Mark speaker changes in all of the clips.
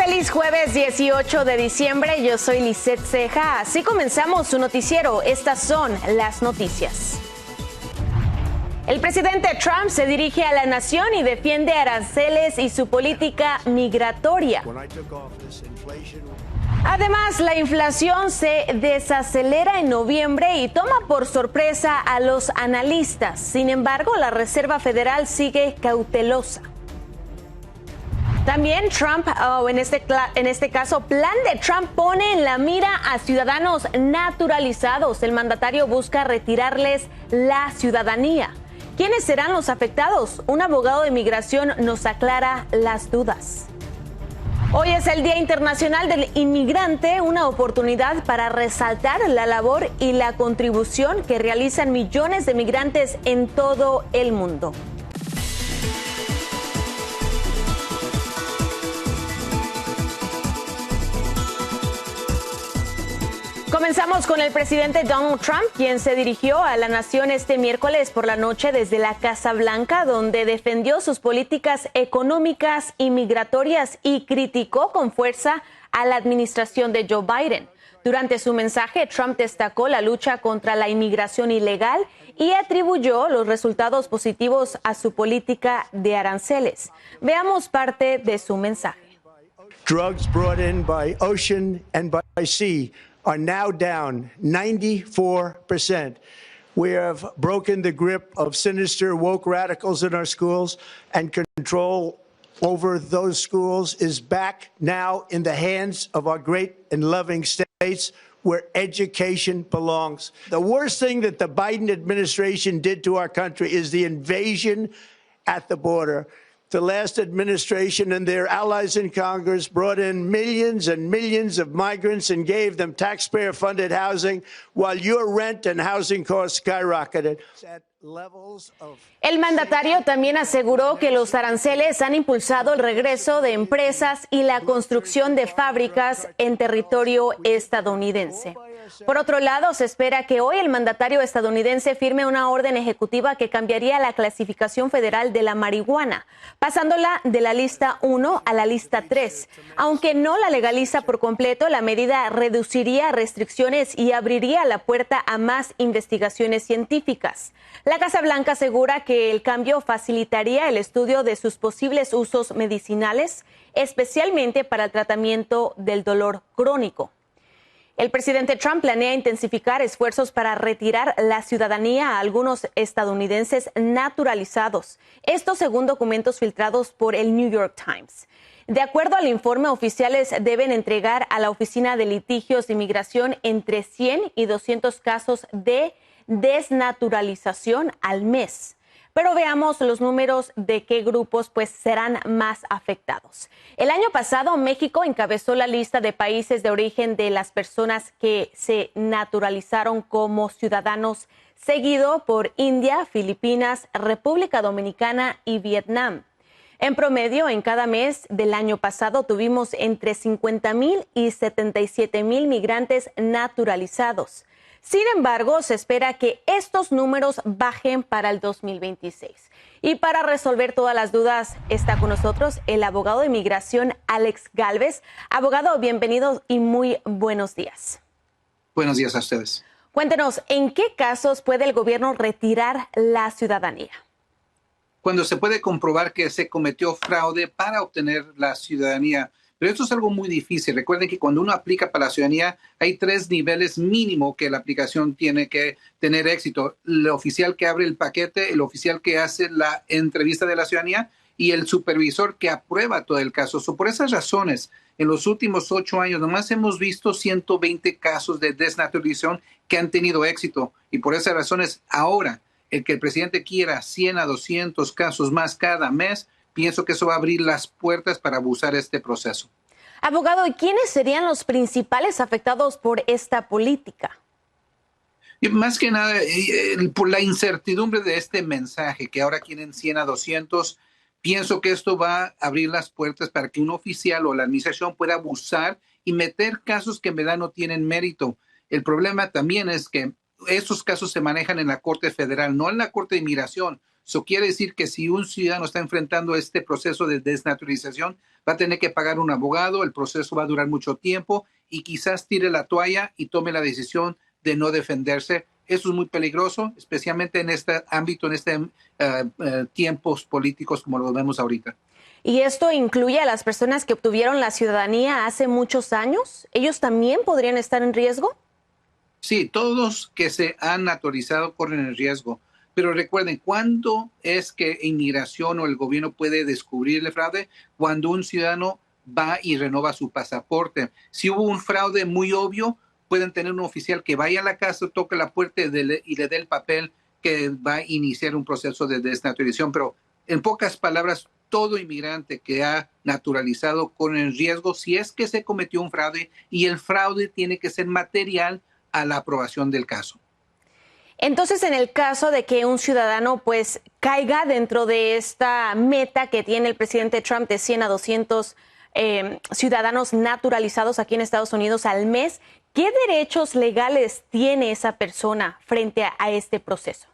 Speaker 1: feliz jueves 18 de diciembre, yo soy Lisette Ceja. Así comenzamos su noticiero, estas son las noticias. El presidente Trump se dirige a la nación y defiende aranceles y su política migratoria. Además, la inflación se desacelera en noviembre y toma por sorpresa a los analistas. Sin embargo, la Reserva Federal sigue cautelosa. También Trump, en este caso, plan de Trump pone en la mira a ciudadanos naturalizados. El mandatario busca retirarles la ciudadanía. ¿Quiénes serán los afectados? Un abogado de migración nos aclara las dudas. Hoy es el Día Internacional del Inmigrante, una oportunidad para resaltar la labor y la contribución que realizan millones de migrantes en todo el mundo. Comenzamos con el presidente Donald Trump, quien se dirigió a la nación este miércoles por la noche desde la Casa Blanca, donde defendió sus políticas económicas y migratorias y criticó con fuerza a la administración de Joe Biden. Durante su mensaje, Trump destacó la lucha contra la inmigración ilegal y atribuyó los resultados positivos a su política de aranceles. Veamos parte de su mensaje.
Speaker 2: Drugs brought in by ocean and by sea are now down 94%. We have broken the grip of sinister woke radicals in our schools, and control over those schools is back now in the hands of our great and loving states where education belongs. The worst thing that the Biden administration did to our country is the invasion at the border. The last administration and their allies in Congress brought in millions and millions of migrants and gave them taxpayer-funded housing while your rent and housing costs skyrocketed.
Speaker 1: El mandatario también aseguró que los aranceles han impulsado el regreso de empresas y la construcción de fábricas en territorio estadounidense. Por otro lado, se espera que hoy el mandatario estadounidense firme una orden ejecutiva que cambiaría la clasificación federal de la marihuana, pasándola de la lista 1 a la lista 3. Aunque no la legaliza por completo, la medida reduciría restricciones y abriría la puerta a más investigaciones científicas. La Casa Blanca asegura que el cambio facilitaría el estudio de sus posibles usos medicinales, especialmente para el tratamiento del dolor crónico. El presidente Trump planea intensificar esfuerzos para retirar la ciudadanía a algunos estadounidenses naturalizados. Esto según documentos filtrados por el New York Times. De acuerdo al informe, oficiales deben entregar a la Oficina de Litigios de Inmigración entre 100 y 200 casos de desnaturalización al mes. Pero veamos los números de qué grupos serán más afectados. El año pasado, México encabezó la lista de países de origen de las personas que se naturalizaron como ciudadanos, seguido por India, Filipinas, República Dominicana y Vietnam. En promedio, en cada mes del año pasado tuvimos entre 50,000 y 77,000 migrantes naturalizados. Sin embargo, se espera que estos números bajen para el 2026. Y para resolver todas las dudas, está con nosotros el abogado de inmigración Alex Gálvez. Abogado, bienvenido y muy buenos días.
Speaker 3: Buenos días a ustedes.
Speaker 1: Cuéntenos, ¿en qué casos puede el gobierno retirar la ciudadanía?
Speaker 3: Cuando se puede comprobar que se cometió fraude para obtener la ciudadanía. Pero esto es algo muy difícil. Recuerden que cuando uno aplica para la ciudadanía, hay 3 niveles mínimo que la aplicación tiene que tener éxito. El oficial que abre el paquete, el oficial que hace la entrevista de la ciudadanía y el supervisor que aprueba todo el caso. Por esas razones, en los últimos 8 años, nomás hemos visto 120 casos de desnaturalización que han tenido éxito. Y por esas razones, ahora, el que el presidente quiera 100 a 200 casos más cada mes, pienso que eso va a abrir las puertas para abusar este proceso.
Speaker 1: Abogado, ¿y quiénes serían los principales afectados por esta política?
Speaker 3: Y más que nada, por la incertidumbre de este mensaje, que ahora quieren 100 a 200, pienso que esto va a abrir las puertas para que un oficial o la administración pueda abusar y meter casos que en verdad no tienen mérito. El problema también es que estos casos se manejan en la Corte Federal, no en la Corte de Inmigración. Eso quiere decir que si un ciudadano está enfrentando este proceso de desnaturalización, va a tener que pagar un abogado, el proceso va a durar mucho tiempo y quizás tire la toalla y tome la decisión de no defenderse. Eso es muy peligroso, especialmente en este ámbito, en tiempos políticos como lo vemos ahorita.
Speaker 1: ¿Y esto incluye a las personas que obtuvieron la ciudadanía hace muchos años? ¿Ellos también podrían estar en riesgo?
Speaker 3: Sí, todos que se han naturalizado corren el riesgo. Pero recuerden, ¿cuándo es que inmigración o el gobierno puede descubrir el fraude? Cuando un ciudadano va y renova su pasaporte. Si hubo un fraude muy obvio, pueden tener un oficial que vaya a la casa, toque la puerta y le dé el papel que va a iniciar un proceso de desnaturalización. Pero en pocas palabras, todo inmigrante que ha naturalizado corre el riesgo si es que se cometió un fraude, y el fraude tiene que ser material a la aprobación del caso.
Speaker 1: Entonces, en el caso de que un ciudadano pues caiga dentro de esta meta que tiene el presidente Trump de 100 a 200 ciudadanos naturalizados aquí en Estados Unidos al mes, ¿qué derechos legales tiene esa persona frente a este proceso?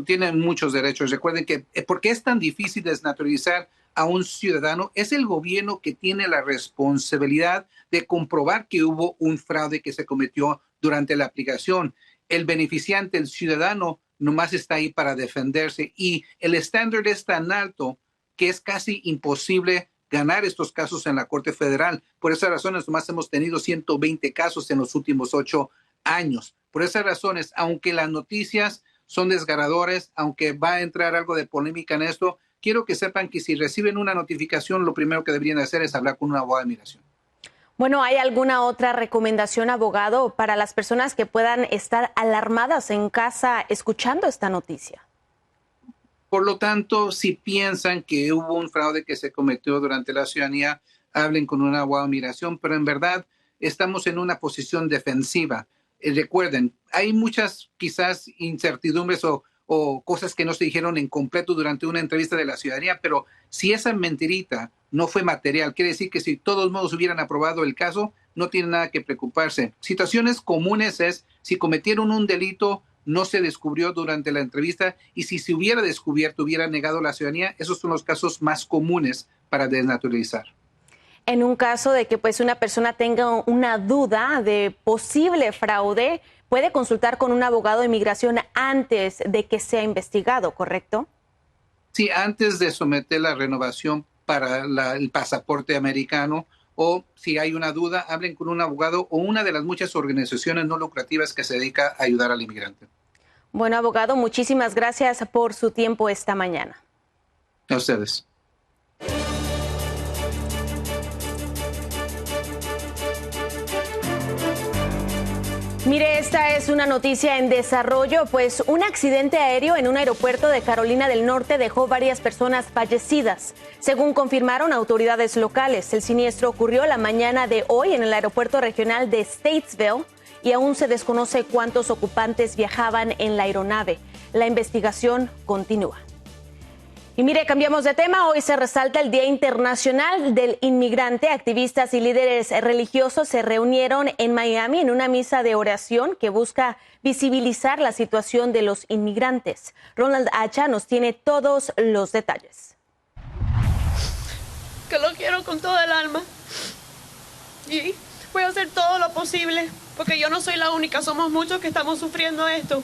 Speaker 3: Tienen muchos derechos. Recuerden que porque es tan difícil desnaturalizar a un ciudadano, es el gobierno que tiene la responsabilidad de comprobar que hubo un fraude que se cometió durante la aplicación. El beneficiante, el ciudadano, nomás está ahí para defenderse, y el estándar es tan alto que es casi imposible ganar estos casos en la Corte Federal. Por esas razones, nomás hemos tenido 120 casos en los últimos 8 años. Por esas razones, aunque las noticias son desgarradoras, aunque va a entrar algo de polémica en esto, quiero que sepan que si reciben una notificación, lo primero que deberían hacer es hablar con un abogado de migración.
Speaker 1: Bueno, ¿hay alguna otra recomendación, abogado, para las personas que puedan estar alarmadas en casa escuchando esta noticia?
Speaker 3: Por lo tanto, si piensan que hubo un fraude que se cometió durante la ciudadanía, hablen con un abogado de migración, pero en verdad estamos en una posición defensiva. Recuerden, hay muchas quizás incertidumbres o cosas que no se dijeron en completo durante una entrevista de la ciudadanía, pero si esa mentirita no fue material, quiere decir que si todos modos hubieran aprobado el caso, no tiene nada que preocuparse. Situaciones comunes es si cometieron un delito, no se descubrió durante la entrevista, y si se hubiera descubierto, hubiera negado la ciudadanía. Esos son los casos más comunes para desnaturalizar.
Speaker 1: En un caso de que pues una persona tenga una duda de posible fraude, puede consultar con un abogado de inmigración antes de que sea investigado, ¿correcto?
Speaker 3: Sí, antes de someter la renovación para el pasaporte americano, o si hay una duda, hablen con un abogado o una de las muchas organizaciones no lucrativas que se dedica a ayudar al inmigrante.
Speaker 1: Bueno, abogado, muchísimas gracias por su tiempo esta mañana.
Speaker 3: A ustedes.
Speaker 1: Mire, esta es una noticia en desarrollo, pues un accidente aéreo en un aeropuerto de Carolina del Norte dejó varias personas fallecidas. Según confirmaron autoridades locales, el siniestro ocurrió la mañana de hoy en el aeropuerto regional de Statesville y aún se desconoce cuántos ocupantes viajaban en la aeronave. La investigación continúa. Y mire, cambiamos de tema. Hoy se resalta el Día Internacional del Inmigrante. Activistas y líderes religiosos se reunieron en Miami en una misa de oración que busca visibilizar la situación de los inmigrantes. Ronald Hacha nos tiene todos los detalles.
Speaker 4: Que lo quiero con todo el alma y voy a hacer todo lo posible porque yo no soy la única, somos muchos que estamos sufriendo esto.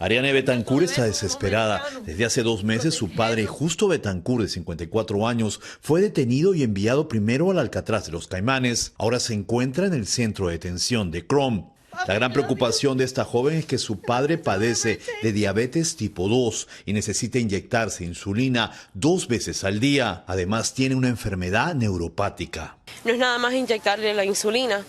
Speaker 5: Ariane Betancourt está desesperada. Desde hace 2 meses su padre, Justo Betancourt, de 54 años, fue detenido y enviado primero al Alcatraz de los Caimanes. Ahora se encuentra en el centro de detención de Crom. La gran preocupación de esta joven es que su padre padece de diabetes tipo 2 y necesita inyectarse insulina 2 veces al día. Además, tiene una enfermedad neuropática.
Speaker 4: No es nada más inyectarle la insulina.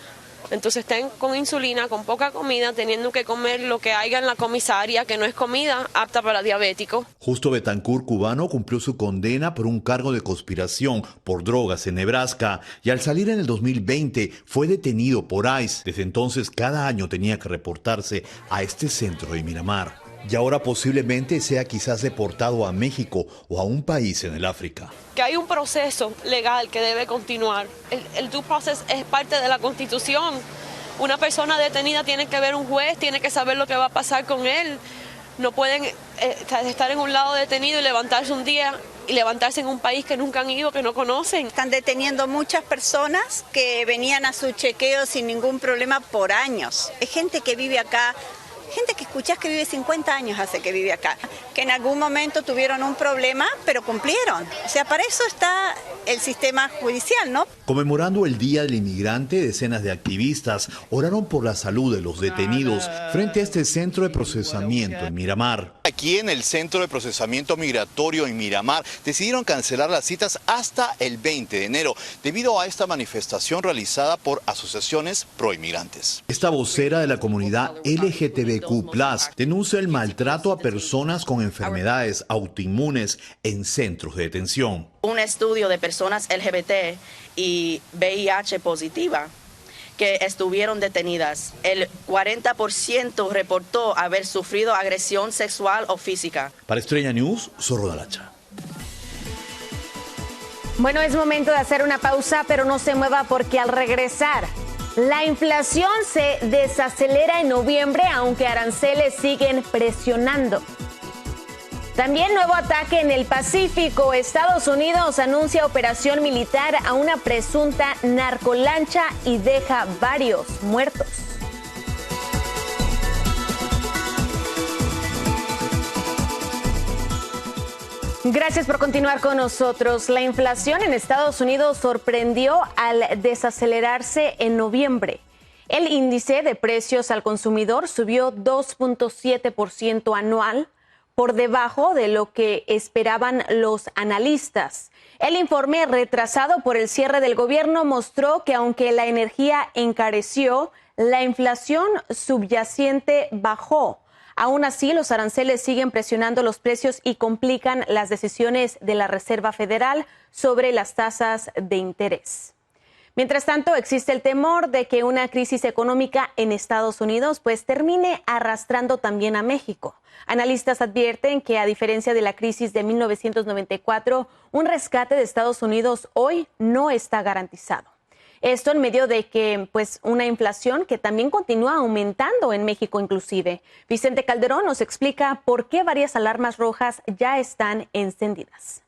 Speaker 4: Entonces estén con insulina, con poca comida, teniendo que comer lo que haya en la comisaria, que no es comida apta para diabéticos.
Speaker 5: Justo Betancourt, cubano, cumplió su condena por un cargo de conspiración por drogas en Nebraska y al salir en el 2020 fue detenido por ICE. Desde entonces cada año tenía que reportarse a este centro de Miramar. Y ahora posiblemente sea quizás deportado a México o a un país en el África.
Speaker 4: Que hay un proceso legal que debe continuar. El due process es parte de la Constitución. Una persona detenida tiene que ver un juez, tiene que saber lo que va a pasar con él. no pueden estar en un lado detenido y levantarse un día y levantarse en un país que nunca han ido, que no conocen.
Speaker 6: Están deteniendo muchas personas que venían a su chequeo sin ningún problema por años. Es gente que vive acá, gente que escuchás que vive 50 años hace que vive acá, que en algún momento tuvieron un problema, pero cumplieron. O sea, para eso está el sistema judicial, ¿no?
Speaker 5: Conmemorando el Día del Inmigrante, decenas de activistas oraron por la salud de los detenidos frente a este centro de procesamiento en Miramar.
Speaker 7: Aquí en el Centro de Procesamiento Migratorio en Miramar decidieron cancelar las citas hasta el 20 de enero debido a esta manifestación realizada por asociaciones proinmigrantes.
Speaker 5: Esta vocera de la comunidad LGTBQ+ denuncia el maltrato a personas con enfermedades autoinmunes en centros de detención.
Speaker 8: Un estudio de personas LGBT y VIH positiva que estuvieron detenidas, el 40% reportó haber sufrido agresión sexual o física.
Speaker 5: Para Estrella News, Zorro Dalacha.
Speaker 1: Bueno, es momento de hacer una pausa, pero no se mueva porque al regresar, la inflación se desacelera en noviembre, aunque aranceles siguen presionando. También nuevo ataque en el Pacífico. Estados Unidos anuncia operación militar a una presunta narcolancha y deja varios muertos. Gracias por continuar con nosotros. La inflación en Estados Unidos sorprendió al desacelerarse en noviembre. El índice de precios al consumidor subió 2.7% anual, por debajo de lo que esperaban los analistas. El informe retrasado por el cierre del gobierno mostró que aunque la energía encareció, la inflación subyacente bajó. Aún así, los aranceles siguen presionando los precios y complican las decisiones de la Reserva Federal sobre las tasas de interés. Mientras tanto, existe el temor de que una crisis económica en Estados Unidos termine arrastrando también a México. Analistas advierten que, a diferencia de la crisis de 1994, un rescate de Estados Unidos hoy no está garantizado. Esto en medio de que, una inflación que también continúa aumentando en México inclusive. Vicente Calderón nos explica por qué varias alarmas rojas ya están encendidas.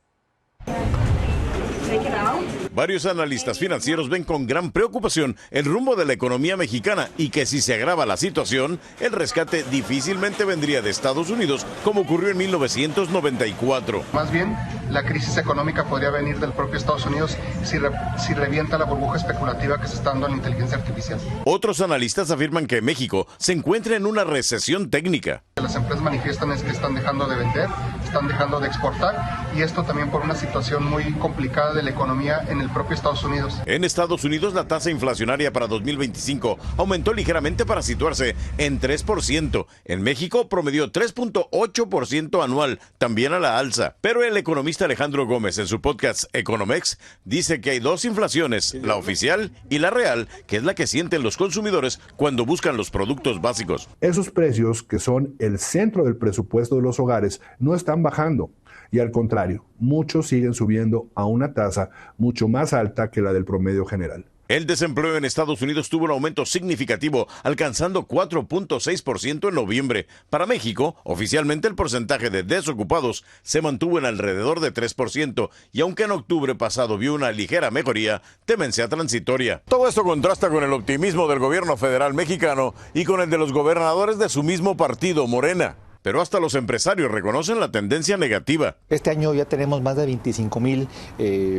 Speaker 9: Varios analistas financieros ven con gran preocupación el rumbo de la economía mexicana y que si se agrava la situación, el rescate difícilmente vendría de Estados Unidos como ocurrió en 1994.
Speaker 10: Más bien, la crisis económica podría venir del propio Estados Unidos si revienta la burbuja especulativa que se está dando en la inteligencia artificial.
Speaker 9: Otros analistas afirman que México se encuentra en una recesión técnica.
Speaker 10: Las empresas manifiestan es que están dejando de vender, están dejando de exportar y esto también por una situación muy complicada de la economía en el propio Estados Unidos.
Speaker 9: En Estados Unidos, la tasa inflacionaria para 2025 aumentó ligeramente para situarse en 3%. En México promedió 3.8% anual, también a la alza. Pero el economista Alejandro Gómez, en su podcast Economex, dice que hay dos inflaciones, la oficial y la real, que es la que sienten los consumidores cuando buscan los productos básicos.
Speaker 11: Esos precios, que son el centro del presupuesto de los hogares, no están bajando. Y al contrario, muchos siguen subiendo a una tasa mucho más alta que la del promedio general.
Speaker 9: El desempleo en Estados Unidos tuvo un aumento significativo, alcanzando 4.6% en noviembre. Para México, oficialmente el porcentaje de desocupados se mantuvo en alrededor de 3%, y aunque en octubre pasado vio una ligera mejoría, temen sea transitoria. Todo esto contrasta con el optimismo del gobierno federal mexicano y con el de los gobernadores de su mismo partido, Morena. Pero hasta los empresarios reconocen la tendencia negativa.
Speaker 12: Este año ya tenemos más de 25,000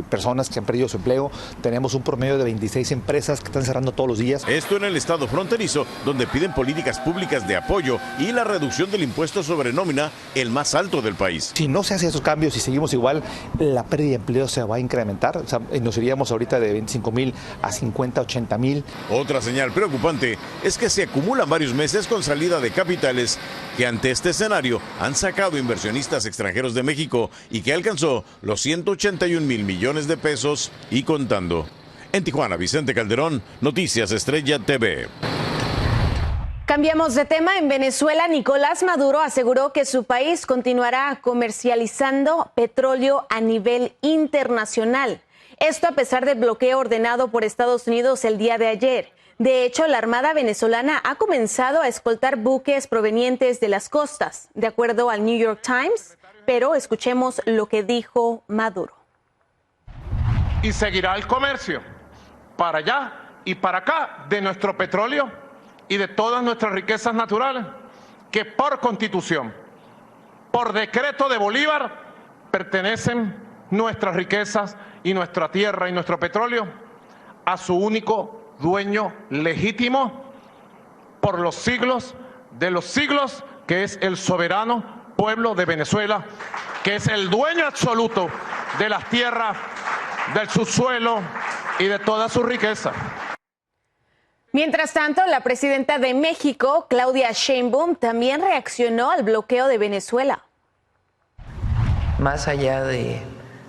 Speaker 12: personas que han perdido su empleo. Tenemos un promedio de 26 empresas que están cerrando todos los días.
Speaker 9: Esto en el estado fronterizo, donde piden políticas públicas de apoyo y la reducción del impuesto sobre nómina, el más alto del país.
Speaker 12: Si no se hacen esos cambios y seguimos igual, la pérdida de empleo se va a incrementar. O sea, nos iríamos ahorita de 25,000 a 50, 80,000.
Speaker 9: Otra señal preocupante es que se acumulan varios meses con salida de capitales que ante este escenario han sacado inversionistas extranjeros de México y que alcanzó los 181,000 millones de pesos y contando. En Tijuana, Vicente Calderón, Noticias Estrella TV.
Speaker 1: Cambiamos de tema. En Venezuela, Nicolás Maduro aseguró que su país continuará comercializando petróleo a nivel internacional. Esto a pesar del bloqueo ordenado por Estados Unidos el día de ayer. De hecho, la Armada venezolana ha comenzado a escoltar buques provenientes de las costas, de acuerdo al New York Times, pero escuchemos lo que dijo Maduro.
Speaker 13: Y seguirá el comercio para allá y para acá de nuestro petróleo y de todas nuestras riquezas naturales, que por Constitución, por decreto de Bolívar, pertenecen nuestras riquezas y nuestra tierra y nuestro petróleo a su único dueño legítimo por los siglos de los siglos, que es el soberano pueblo de Venezuela, que es el dueño absoluto de las tierras, del subsuelo y de toda su riqueza.
Speaker 1: Mientras tanto, la presidenta de México, Claudia Sheinbaum, también reaccionó al bloqueo de Venezuela.
Speaker 14: Más allá de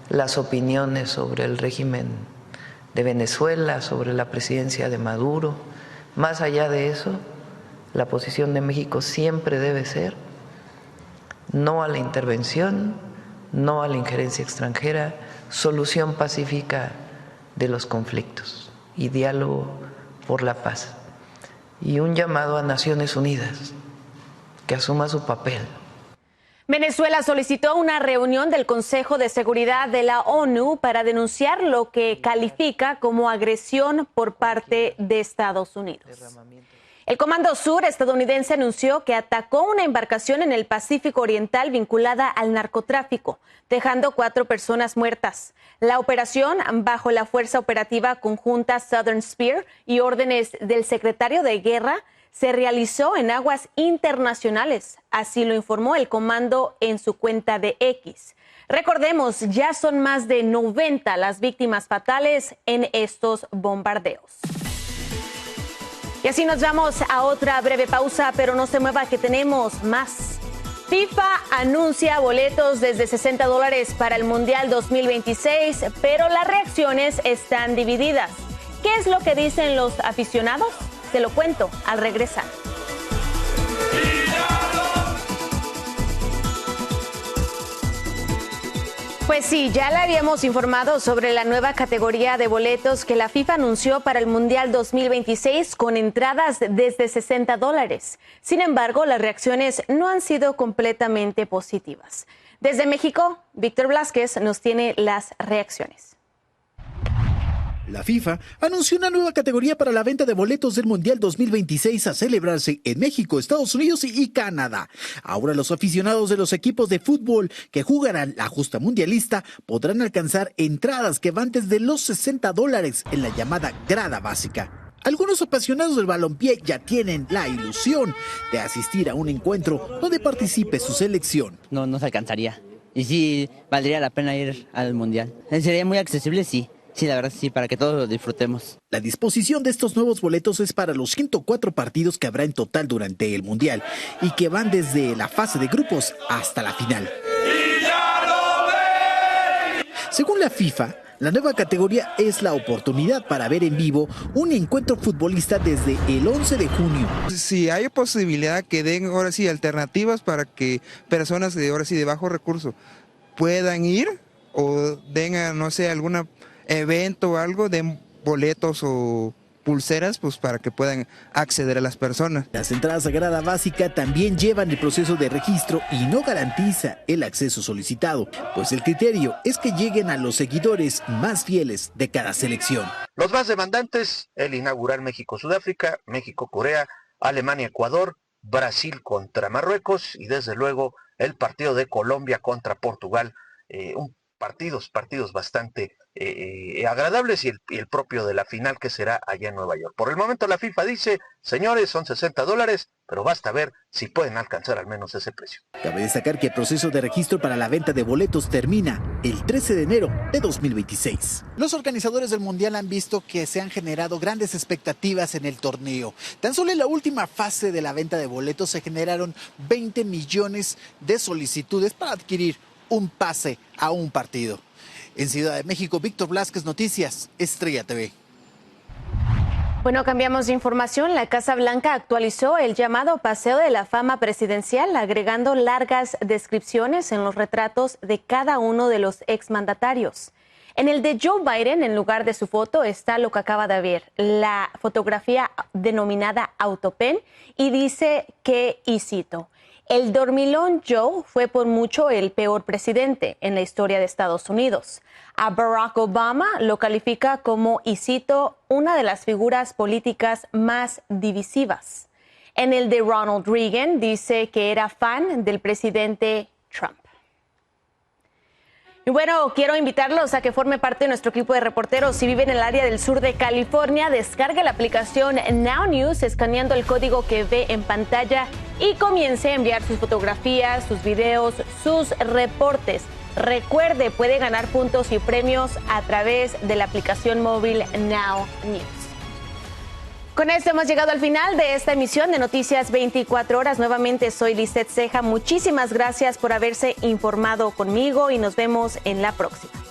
Speaker 14: las opiniones sobre el régimen de Venezuela, sobre la presidencia de Maduro, más allá de eso, la posición de México siempre debe ser no a la intervención, no a la injerencia extranjera, solución pacífica de los conflictos y diálogo por la paz. Y un llamado a Naciones Unidas que asuma su papel.
Speaker 1: Venezuela solicitó una reunión del Consejo de Seguridad de la ONU para denunciar lo que califica como agresión por parte de Estados Unidos. El Comando Sur estadounidense anunció que atacó una embarcación en el Pacífico Oriental vinculada al narcotráfico, dejando 4 personas muertas. La operación, bajo la Fuerza Operativa Conjunta Southern Spear y órdenes del secretario de Guerra, se realizó en aguas internacionales. Así lo informó el comando en su cuenta de X. Recordemos, ya son más de 90 las víctimas fatales en estos bombardeos. Y así nos vamos a otra breve pausa, pero no se mueva que tenemos más. FIFA anuncia boletos desde $60 para el Mundial 2026, pero las reacciones están divididas. ¿Qué es lo que dicen los aficionados? Se lo cuento al regresar. Pues sí, ya le habíamos informado sobre la nueva categoría de boletos que la FIFA anunció para el Mundial 2026 con entradas desde $60. Sin embargo, las reacciones no han sido completamente positivas. Desde México, Víctor Blázquez nos tiene las reacciones.
Speaker 15: La FIFA anunció una nueva categoría para la venta de boletos del Mundial 2026 a celebrarse en México, Estados Unidos y Canadá. Ahora los aficionados de los equipos de fútbol que jugarán la justa mundialista podrán alcanzar entradas que van desde los $60 en la llamada grada básica. Algunos apasionados del balompié ya tienen la ilusión de asistir a un encuentro donde participe su selección.
Speaker 16: No nos alcanzaría. Y sí, valdría la pena ir al Mundial. Sería muy accesible, sí. Sí, la verdad sí, para que todos lo disfrutemos.
Speaker 15: La disposición de estos nuevos boletos es para los 104 partidos que habrá en total durante el Mundial y que van desde la fase de grupos hasta la final. Según la FIFA, la nueva categoría es la oportunidad para ver en vivo un encuentro futbolista desde el 11 de junio.
Speaker 17: Si hay posibilidad que den ahora sí alternativas para que personas de ahora sí de bajo recurso puedan ir o den, no sé, alguna evento o algo, de boletos o pulseras, pues para que puedan acceder a las personas.
Speaker 15: Las entradas a grada básica también llevan el proceso de registro y no garantiza el acceso solicitado, pues el criterio es que lleguen a los seguidores más fieles de cada selección.
Speaker 18: Los más demandantes, el inaugural México-Sudáfrica, México-Corea, Alemania-Ecuador, Brasil contra Marruecos y desde luego el partido de Colombia contra Portugal, partidos bastante agradables y el propio de la final que será allá en Nueva York. Por el momento la FIFA dice, señores, son $60, pero basta ver si pueden alcanzar al menos ese precio.
Speaker 15: Cabe destacar que el proceso de registro para la venta de boletos termina el 13 de enero de 2026.
Speaker 19: Los organizadores del Mundial han visto que se han generado grandes expectativas en el torneo. Tan solo en la última fase de la venta de boletos se generaron 20 millones de solicitudes para adquirir un pase a un partido. En Ciudad de México, Víctor Blázquez, Noticias, Estrella TV.
Speaker 1: Bueno, cambiamos de información. La Casa Blanca actualizó el llamado Paseo de la Fama Presidencial, agregando largas descripciones en los retratos de cada uno de los exmandatarios. En el de Joe Biden, en lugar de su foto, está lo que acaba de ver, la fotografía denominada Autopen, y dice que, y cito, el dormilón Joe fue por mucho el peor presidente en la historia de Estados Unidos. A Barack Obama lo califica como, y cito, una de las figuras políticas más divisivas. En el de Ronald Reagan dice que era fan del presidente Trump. Y bueno, quiero invitarlos a que forme parte de nuestro equipo de reporteros. Si vive en el área del sur de California, descargue la aplicación Now News escaneando el código que ve en pantalla y comience a enviar sus fotografías, sus videos, sus reportes. Recuerde, puede ganar puntos y premios a través de la aplicación móvil Now News. Con esto hemos llegado al final de esta emisión de Noticias 24 Horas. Nuevamente soy Lizeth Ceja. Muchísimas gracias por haberse informado conmigo y nos vemos en la próxima.